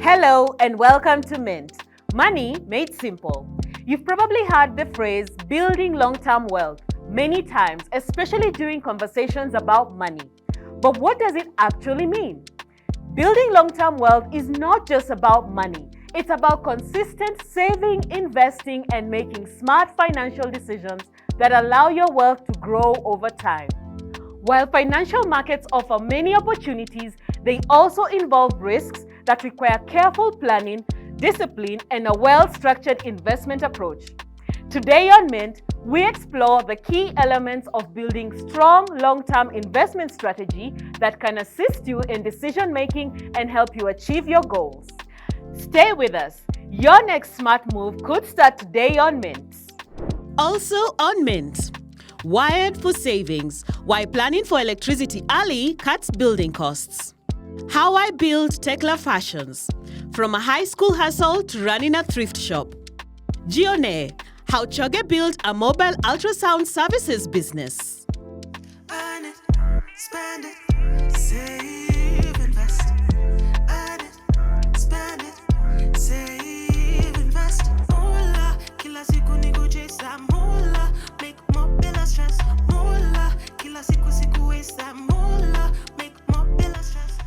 Hello and welcome to Mint, Money Made Simple. You've probably heard the phrase building long-term wealth many times, especially during conversations about money. But what does it actually mean? Building long-term wealth is not just about money. It's about consistent saving, investing, and making smart financial decisions that allow your wealth to grow over time. While financial markets offer many opportunities, they also involve risks that require careful planning, discipline, and a well-structured investment approach. Today on Mint, we explore the key elements of building strong long-term investment strategy that can assist you in decision-making and help you achieve your goals. Stay with us. Your next smart move could start today on Mint. Also on Mint. Wired for savings. Why planning for electricity early cuts building costs. How I build Teckla Fashions. From a high school hustle to running a thrift shop. Gione. How Choge built a mobile ultrasound services business. Earn it, spend it, save, invest. Earn it, spend it, save, invest. Mola, kila siku niku chase mola, make more bila stress. Mola, kila siku waste mola, make more bila stress.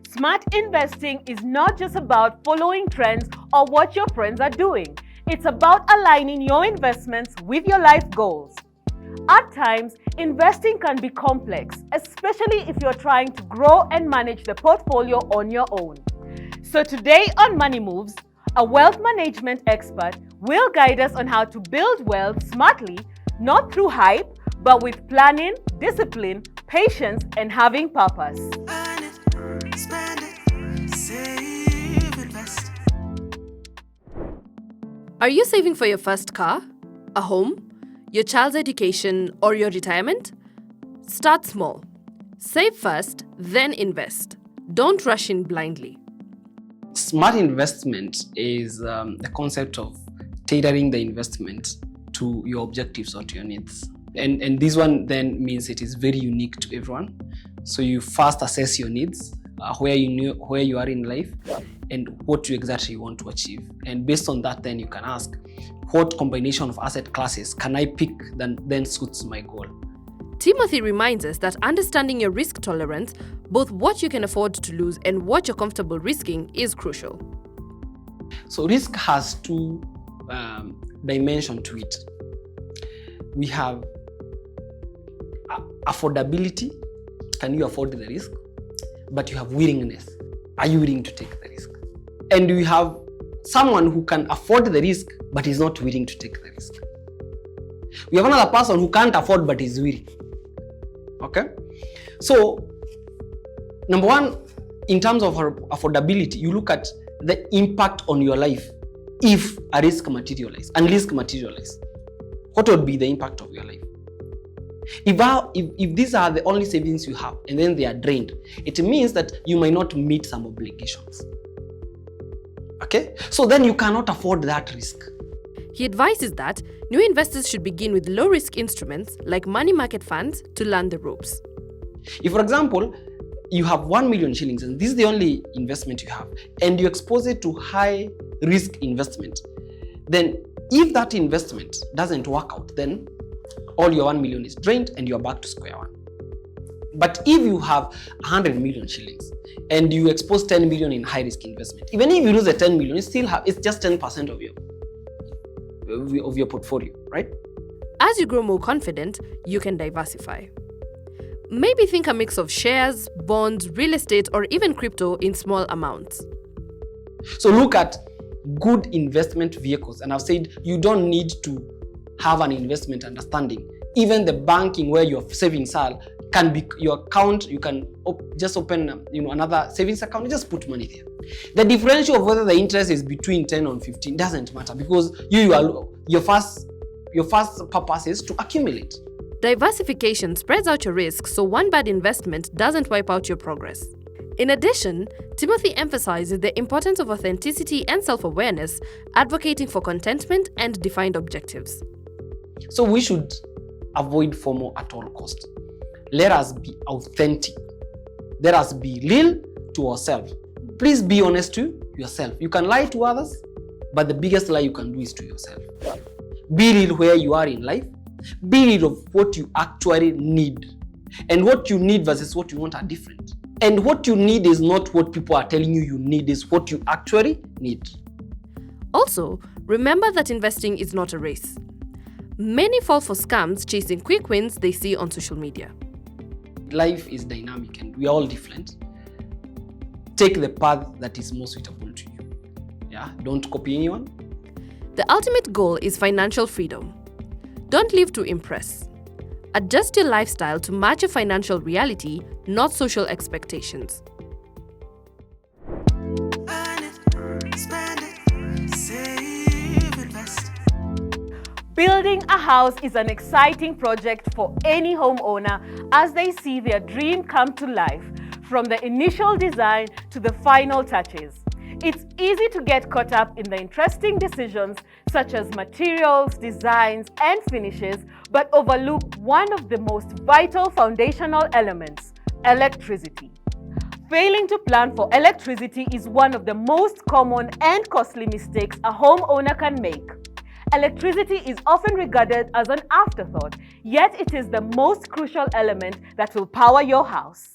Smart investing is not just about following trends or what your friends are doing. It's about aligning your investments with your life goals. At times, investing can be complex, especially if you're trying to grow and manage the portfolio on your own. So today on Money Moves, a wealth management expert will guide us on how to build wealth smartly, not through hype, but with planning, discipline, patience, and having purpose. Earn it, spend it, save, invest. Are you saving for your first car, a home, your child's education, or your retirement? Start small. Save first, then invest. Don't rush in blindly. Smart investment is the concept of tailoring the investment to your objectives or to your needs. And this one then means it is very unique to everyone. So you first assess your needs, where you are in life, and what you exactly want to achieve. And based on that, then you can ask, what combination of asset classes can I pick that then suits my goal? Timothy reminds us that understanding your risk tolerance, both what you can afford to lose and what you're comfortable risking, is crucial. So risk has two dimensions to it. We have affordability. Can you afford the risk? But you have willingness. Are you willing to take the risk? And we have someone who can afford the risk but is not willing to take the risk. We have another person who can't afford but is willing. Okay? So, number one, in terms of affordability, you look at the impact on your life if a risk materializes and risk materializes. What would be the impact of your life? If these are the only savings you have and then they are drained, it means that you might not meet some obligations. Okay? So then you cannot afford that risk. He advises that new investors should begin with low-risk instruments like money market funds to learn the ropes. If, for example, you have 1 million shillings and this is the only investment you have, and you expose it to high-risk investment, then if that investment doesn't work out, then all your 1 million is drained and you're back to square one. But if you have 100 million shillings and you expose 10 million in high-risk investment, even if you lose the 10 million, it's just 10% of your portfolio, right? As you grow more confident, you can diversify. Maybe think a mix of shares, bonds, real estate, or even crypto in small amounts. So look at good investment vehicles. And I've said you don't need to have an investment understanding. Even the banking where your savings are can be your account. You can just open another savings account and just put money there. The differential of whether the interest is between 10 and 15 doesn't matter because your first purpose is to accumulate. Diversification spreads out your risk so one bad investment doesn't wipe out your progress. In addition, Timothy emphasizes the importance of authenticity and self-awareness, advocating for contentment and defined objectives. So we should avoid FOMO at all costs. Let us be authentic. Let us be real to ourselves. Please be honest to yourself. You can lie to others, but the biggest lie you can do is to yourself. Be real where you are in life. Be real of what you actually need. And what you need versus what you want are different. And what you need is not what people are telling you need, is what you actually need. Also, remember that investing is not a race. Many fall for scams chasing quick wins they see on social media. Life is dynamic and we are all different. Take the path that is most suitable to you. Yeah, don't copy anyone. The ultimate goal is financial freedom. Don't live to impress. Adjust your lifestyle to match your financial reality, not social expectations. Earn it, spend it, save, invest. Building a house is an exciting project for any homeowner as they see their dream come to life, from the initial design to the final touches. It's easy to get caught up in the interesting decisions such as materials, designs, and finishes, but overlook one of the most vital foundational elements: electricity. Failing to plan for electricity is one of the most common and costly mistakes a homeowner can make. Electricity is often regarded as an afterthought, yet it is the most crucial element that will power your house.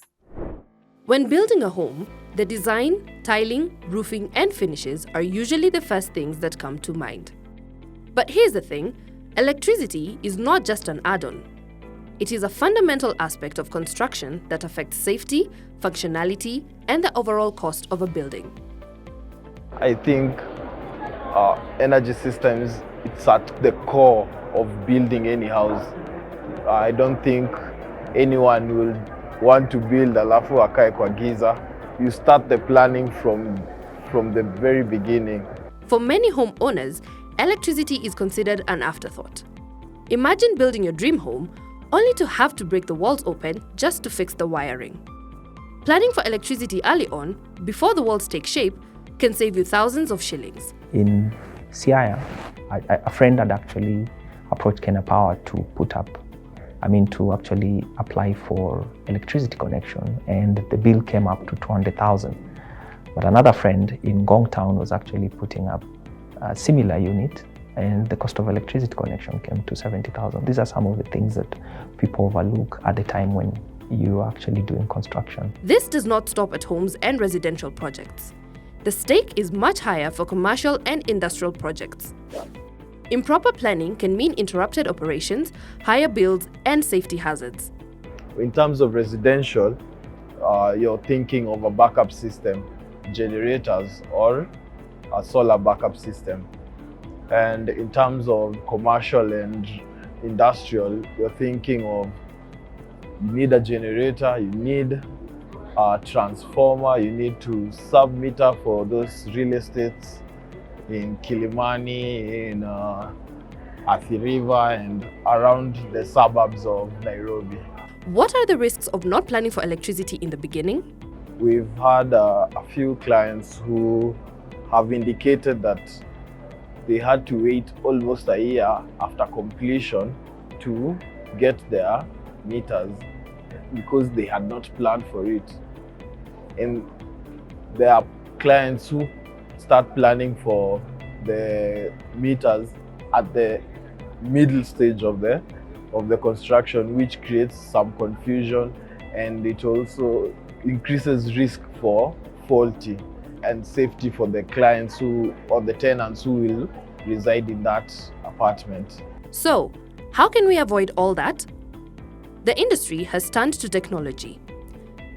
When building a home, the design, tiling, roofing, and finishes are usually the first things that come to mind. But here's the thing, electricity is not just an add-on. It is a fundamental aspect of construction that affects safety, functionality, and the overall cost of a building. I think energy systems, it's at the core of building any house. I don't think anyone will want to build alafu akae kwa giza. You start the planning from the very beginning. For many homeowners, electricity is considered an afterthought. Imagine building your dream home only to have to break the walls open just to fix the wiring. Planning for electricity early on, before the walls take shape, can save you thousands of shillings. In Siaya, a friend had actually approached Kenya Power to actually apply for electricity connection, and the bill came up to 200,000. But another friend in Ngong Town was actually putting up a similar unit, and the cost of electricity connection came to 70,000. These are some of the things that people overlook at the time when you're actually doing construction. This does not stop at homes and residential projects. The stake is much higher for commercial and industrial projects. Improper planning can mean interrupted operations, higher bills, and safety hazards. In terms of residential, you're thinking of a backup system, generators, or a solar backup system. And in terms of commercial and industrial, you're thinking of, you need a generator, you need a transformer, you need to sub-meter for those real estates in Kilimani, in Athi River, and around the suburbs of Nairobi. What are the risks of not planning for electricity in the beginning? We've had a few clients who have indicated that they had to wait almost a year after completion to get their meters because they had not planned for it. And there are clients who start planning for the meters at the middle stage of the construction, which creates some confusion, and it also increases risk for faulty and safety for the clients or the tenants who will reside in that apartment. So, how can we avoid all that? The industry has turned to technology.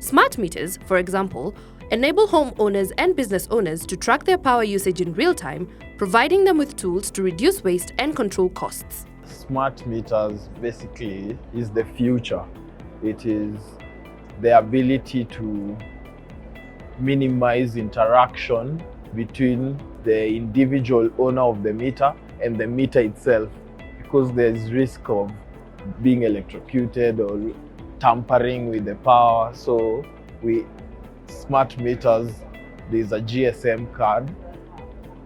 Smart meters, for example, enable homeowners and business owners to track their power usage in real time, providing them with tools to reduce waste and control costs. Smart meters basically is the future. It is the ability to minimize interaction between the individual owner of the meter and the meter itself, because there's risk of being electrocuted or tampering with the power. So smart meters, there's a GSM card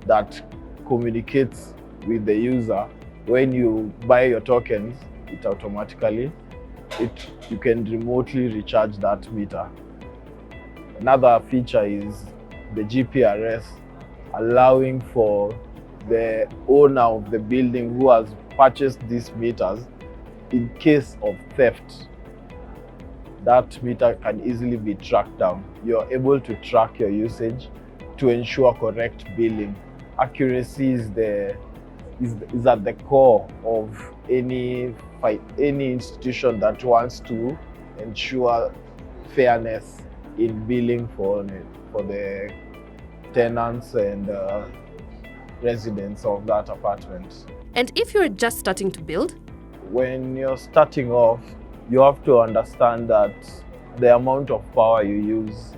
that communicates with the user. When you buy your tokens, it automatically, you can remotely recharge that meter. Another feature is the GPRS, allowing for the owner of the building who has purchased these meters, in case of theft, that meter can easily be tracked down. You're able to track your usage to ensure correct billing. Accuracy is at the core of any institution that wants to ensure fairness in billing for the tenants and residents of that apartment. And if you're just starting to build, when you're starting off, you have to understand that the amount of power you use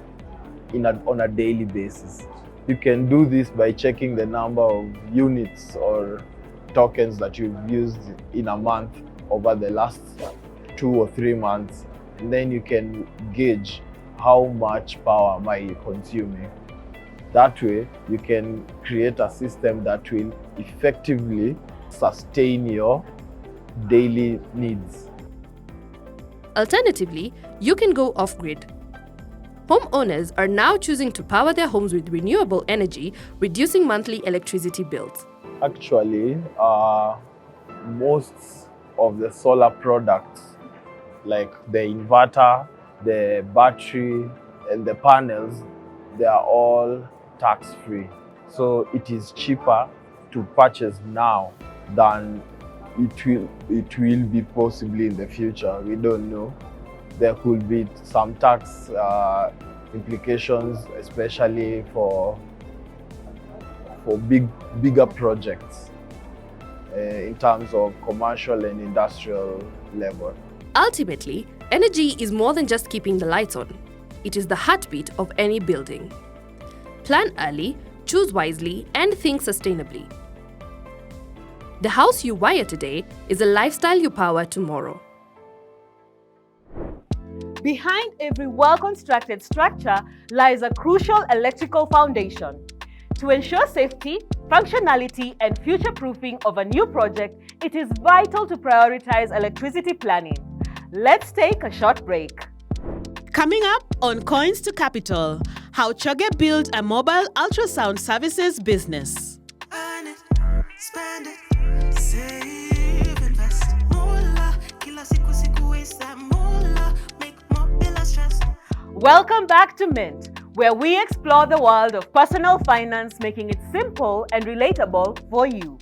on a daily basis. You can do this by checking the number of units or tokens that you've used in a month over the last 2 or 3 months, and then you can gauge how much power am I consuming. That way, you can create a system that will effectively sustain your daily needs. alternatively, you can go off-grid. Homeowners are now choosing to power their homes with renewable energy, reducing monthly electricity bills. Actually, most of the solar products, like the inverter, the battery, and the panels, they are all tax-free. So it is cheaper to purchase now than it will be possibly in the future. We don't know. There could be some tax implications, especially for bigger projects in terms of commercial and industrial level. Ultimately, energy is more than just keeping the lights on. It is the heartbeat of any building. Plan early, choose wisely, and think sustainably. The house you wire today is a lifestyle you power tomorrow. Behind every well-constructed structure lies a crucial electrical foundation. To ensure safety, functionality, and future-proofing of a new project, it is vital to prioritize electricity planning. Let's take a short break. Coming up on Coins to Capital, how Choge built a mobile ultrasound services business. Earn it, spend it, save, invest. Moolah, kila siku waste that moolah, make more bila stress. Welcome back to Mint, where we explore the world of personal finance, making it simple and relatable for you.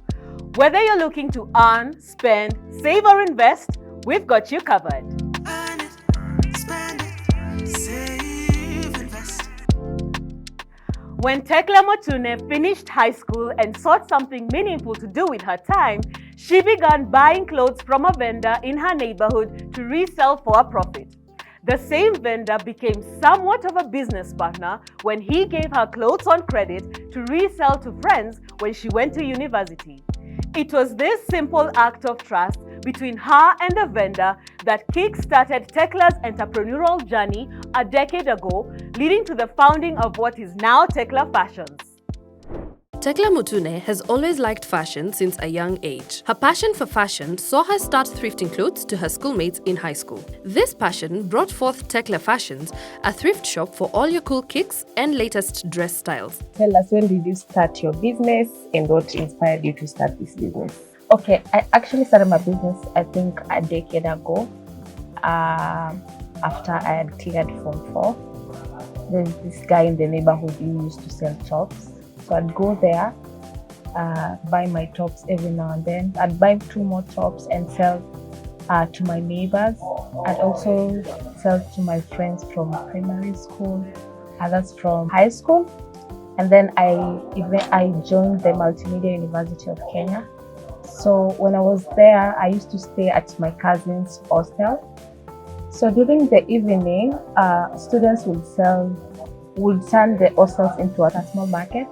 Whether you're looking to earn, spend, save, or invest, we've got you covered. Earn it, spend it, save, invest. When Teckla finished high school and sought something meaningful to do with her time, she began buying clothes from a vendor in her neighborhood to resell for a profit. The same vendor became somewhat of a business partner when he gave her clothes on credit to resell to friends when she went to university. It was this simple act of trust between her and the vendor that kick-started Tecla's entrepreneurial journey a decade ago, leading to the founding of what is now Teckla Fashions. Teckla Mutune has always liked fashion since a young age. Her passion for fashion saw her start thrifting clothes to her schoolmates in high school. This passion brought forth Teckla Fashions, a thrift shop for all your cool kicks and latest dress styles. Tell us, when did you start your business and what inspired you to start this business? Okay, I actually started my business, I think, a decade ago, after I had cleared Form 4. There's this guy in the neighborhood who used to sell tops. So I'd go there, buy my tops every now and then. I'd buy 2 more tops and sell to my neighbors. I'd also sell to my friends from primary school, others from high school. And then I joined the Multimedia University of Kenya. So when I was there, I used to stay at my cousin's hostel. So during the evening, students would turn the hostels into a small market.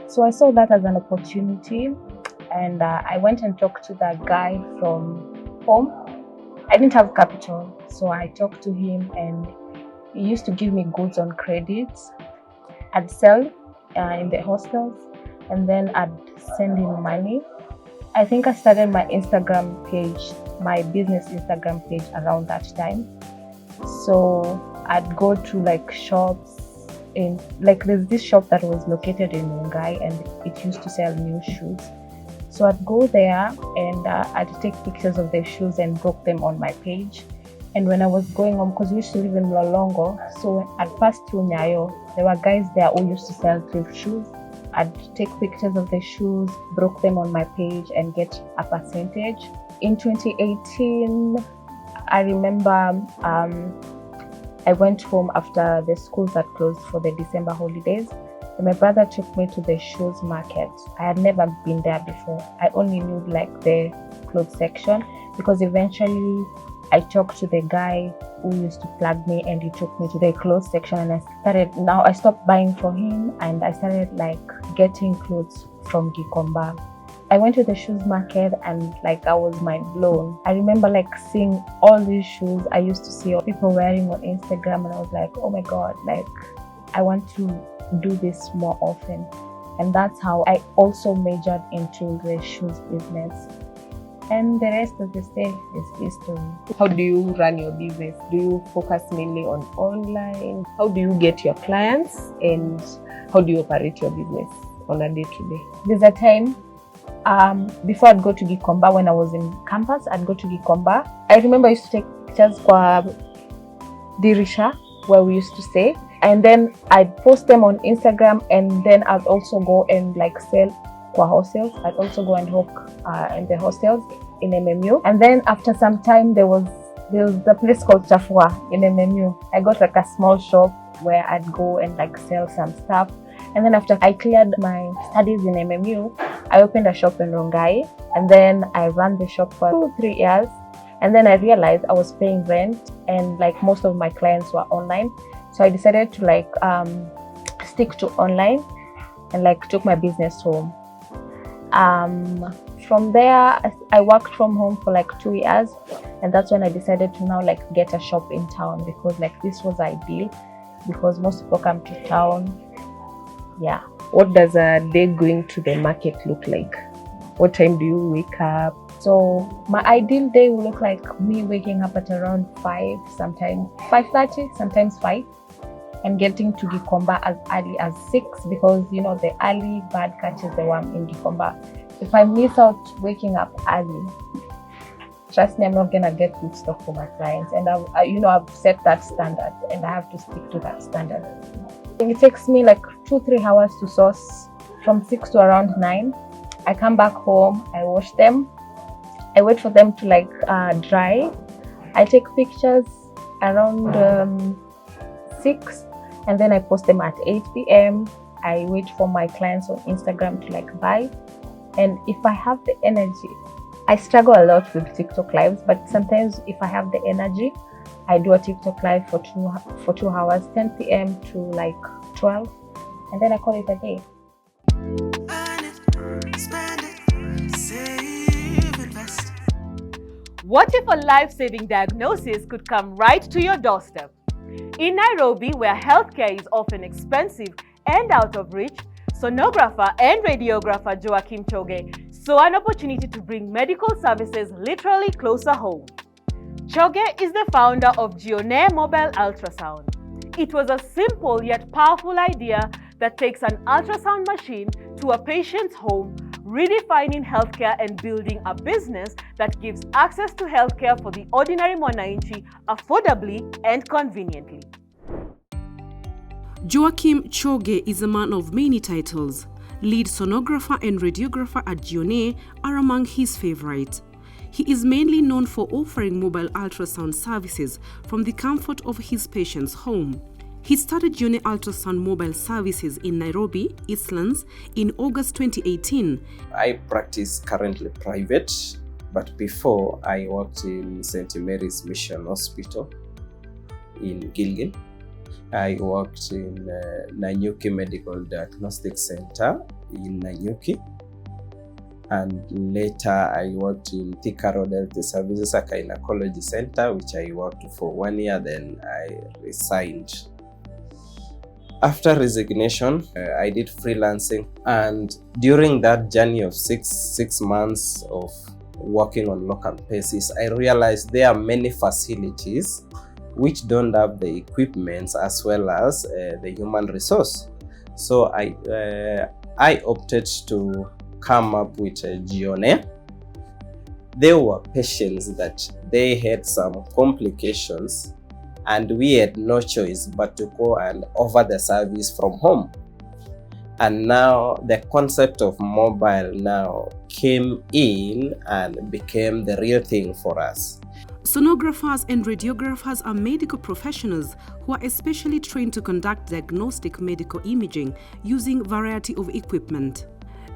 So I saw that as an opportunity, and I went and talked to that guy from home. I didn't have capital, so I talked to him, and he used to give me goods on credit. I'd sell in the hostels, and then I'd send him money. I think I started my Instagram page, my business Instagram page, around that time. So I'd go to like shops in, like, there's this shop that was located in Mungai and it used to sell new shoes. So I'd go there and I'd take pictures of the shoes and book them on my page. And when I was going home, because we used to live in Lolongo, so I'd pass through Nyayo, there were guys there who used to sell thrift shoes. I'd take pictures of the shoes, broke them on my page and get a percentage. In 2018, I remember I went home after the schools had closed for the December holidays. And my brother took me to the shoes market. I had never been there before. I only knew like the clothes section, because eventually I talked to the guy who used to plug me and he took me to the clothes section, and I stopped buying from him and I started like getting clothes from Gikomba. I went to the shoes market and like I was mind blown. I remember like seeing all these shoes I used to see people wearing on Instagram, and I was like, oh my God, like I want to do this more often. And that's how I also majored into the shoes business. And the rest of the day is history. How do you run your business? Do you focus mainly on online? How do you get your clients? And how do you operate your business on a day-to-day? There's a time before I'd go to Gikomba, when I was in campus, I'd go to Gikomba. I remember I used to take pictures kwa dirisha, where we used to stay. And then I'd post them on Instagram, and then I'd also go and like sell kwa hostels. I'd also go and hawk in the hostels in MMU. And then after some time, there was a place called Chafua in MMU. I got like a small shop where I'd go and like sell some stuff. And then after I cleared my studies in MMU, I opened a shop in Rongai, and then I ran the shop for 2-3 years. And then I realized I was paying rent, and like most of my clients were online. So I decided to like stick to online and like took my business home. From there, I worked from home for like 2 years, and that's when I decided to now like get a shop in town, because like this was ideal, because most people come to town. Yeah. What does a day going to the market look like? What time do you wake up? So my ideal day will look like me waking up at around 5, sometimes 5:30, sometimes 5, and getting to Gikomba as early as 6, because you know the early bird catches the worm in Gikomba. If I miss out waking up early, trust me, I'm not gonna get good stuff for my clients. And I've set that standard, and I have to stick to that standard. It takes me like 2-3 hours to source, from 6 to around 9. I come back home, I wash them, I wait for them to like dry. I take pictures around 6, and then I post them at 8 p.m. I wait for my clients on Instagram to like buy. And if I have the energy, I struggle a lot with TikTok lives, but sometimes if I have the energy, I do a TikTok live for 2 hours, 10 p.m. to like 12, and then I call it a day. Earn it, spend it, save, invest. What if a life-saving diagnosis could come right to your doorstep? In Nairobi, where healthcare is often expensive and out of reach, sonographer and radiographer Joachim Choge saw an opportunity to bring medical services literally closer home. Choge is the founder of Gione Mobile Ultrasound. It was a simple yet powerful idea that takes an ultrasound machine to a patient's home, redefining healthcare and building a business that gives access to healthcare for the ordinary mwananchi affordably and conveniently. Joachim Choge is a man of many titles. Lead sonographer and radiographer at Gione are among his favorites. He is mainly known for offering mobile ultrasound services from the comfort of his patient's home. He started Gione Ultrasound Mobile Services in Nairobi, Eastlands, in August 2018. I practice currently private, but before I worked in St. Mary's Mission Hospital in Gilgil. I worked in Nanyuki Medical Diagnostic Center in Nanyuki. And later I worked in Thika Road Health Services, a gynecology center, which I worked for 1 year, then I resigned. After resignation, I did freelancing, and during that journey of six months of working on local basis, I realized there are many facilities which don't have the equipment as well as the human resource. So I opted to come up with a Gione. There were patients that they had some complications, and we had no choice but to go and offer the service from home. And now the concept of mobile now came in and became the real thing for us. Sonographers and radiographers are medical professionals who are especially trained to conduct diagnostic medical imaging using a variety of equipment.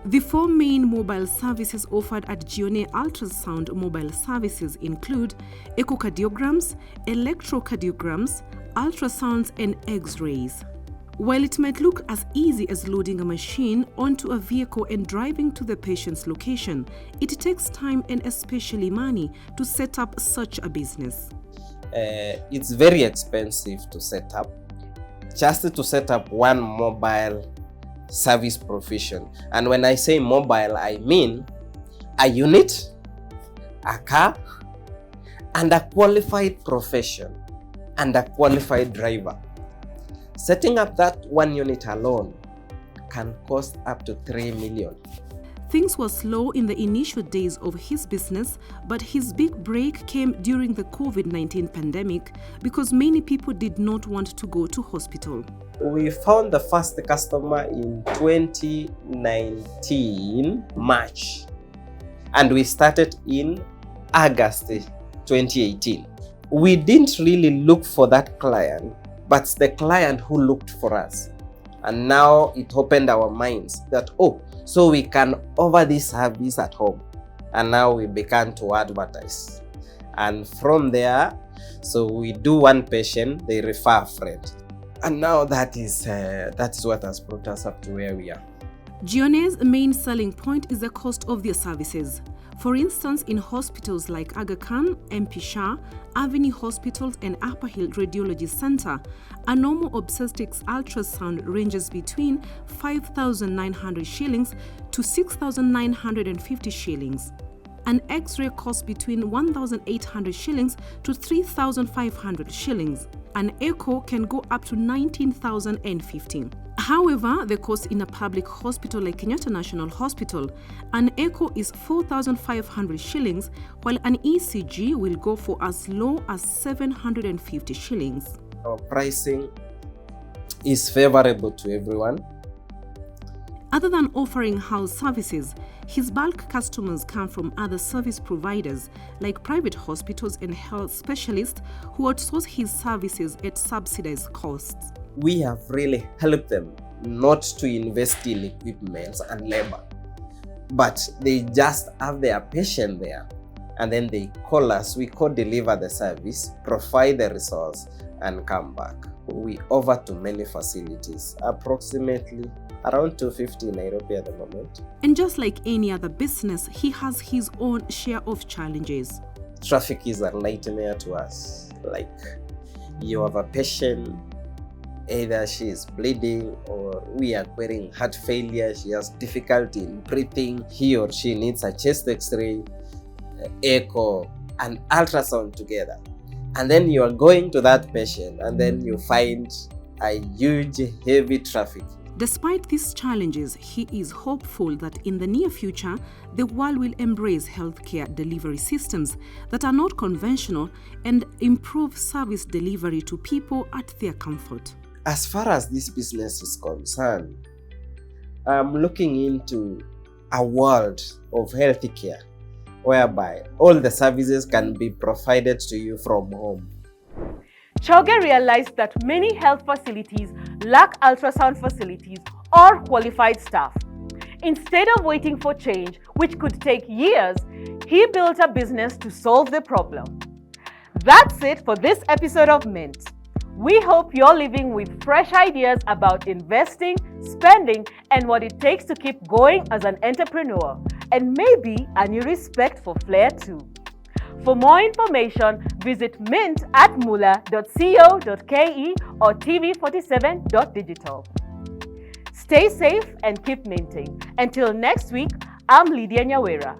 The four main mobile services offered at Gione Ultrasound Mobile Services include echocardiograms, electrocardiograms, ultrasounds, and X-rays. While it might look as easy as loading a machine onto a vehicle and driving to the patient's location, it takes time and especially money to set up such a business. It's very expensive to set up. Just to set up one mobile service profession. And when I say mobile, I mean a unit, a car, and a qualified profession, and a qualified driver. Setting up that one unit alone can cost up to 3 million. Things were slow in the initial days of his business, but his big break came during the COVID-19 pandemic because many people did not want to go to hospital. We found the first customer in 2019 March, and we started in August 2018. We didn't really look for that client, but it's the client who looked for us. And now it opened our minds that, so we can offer this service at home. And now we began to advertise. And from there, so we do one patient, they refer a friend. And now that is what has brought us up to where we are. Gione's main selling point is the cost of their services. For instance, in hospitals like Aga Khan, MP Shah, Avenue Hospitals, and Upper Hill Radiology Center, a normal obstetrics ultrasound ranges between 5,900 shillings to 6,950 shillings. An X-ray costs between 1,800 shillings to 3,500 shillings. An echo can go up to 19,050. However, the cost in a public hospital like Kenyatta National Hospital, an echo is 4,500 shillings, while an ECG will go for as low as 750 shillings. Our pricing is favorable to everyone. Other than offering house services, his bulk customers come from other service providers like private hospitals and health specialists who outsource his services at subsidized costs. We have really helped them not to invest in equipment and labor, but they just have their patient there, and then they call us, we co-deliver the service, provide the results, and come back. We offer to many facilities, approximately around 250 in Nairobi at the moment. And just like any other business, he has his own share of challenges. Traffic is a nightmare to us. Like, you have a patient, either she is bleeding or we are querying heart failure, she has difficulty in breathing, he or she needs a chest x-ray, echo, and ultrasound together. And then you are going to that patient and then you find a huge, heavy traffic. Despite these challenges, he is hopeful that in the near future, the world will embrace healthcare delivery systems that are not conventional and improve service delivery to people at their comfort. As far as this business is concerned, I'm looking into a world of healthcare whereby all the services can be provided to you from home. Choge realized that many health facilities lack ultrasound facilities or qualified staff. Instead of waiting for change, which could take years, he built a business to solve the problem. That's it for this episode of Mint. We hope you're living with fresh ideas about investing, spending, and what it takes to keep going as an entrepreneur, and maybe a new respect for flair too. For more information, visit mint@mula.co.ke or tv47.digital. Stay safe and keep minting. Until next week, I'm Lydia Nyawera.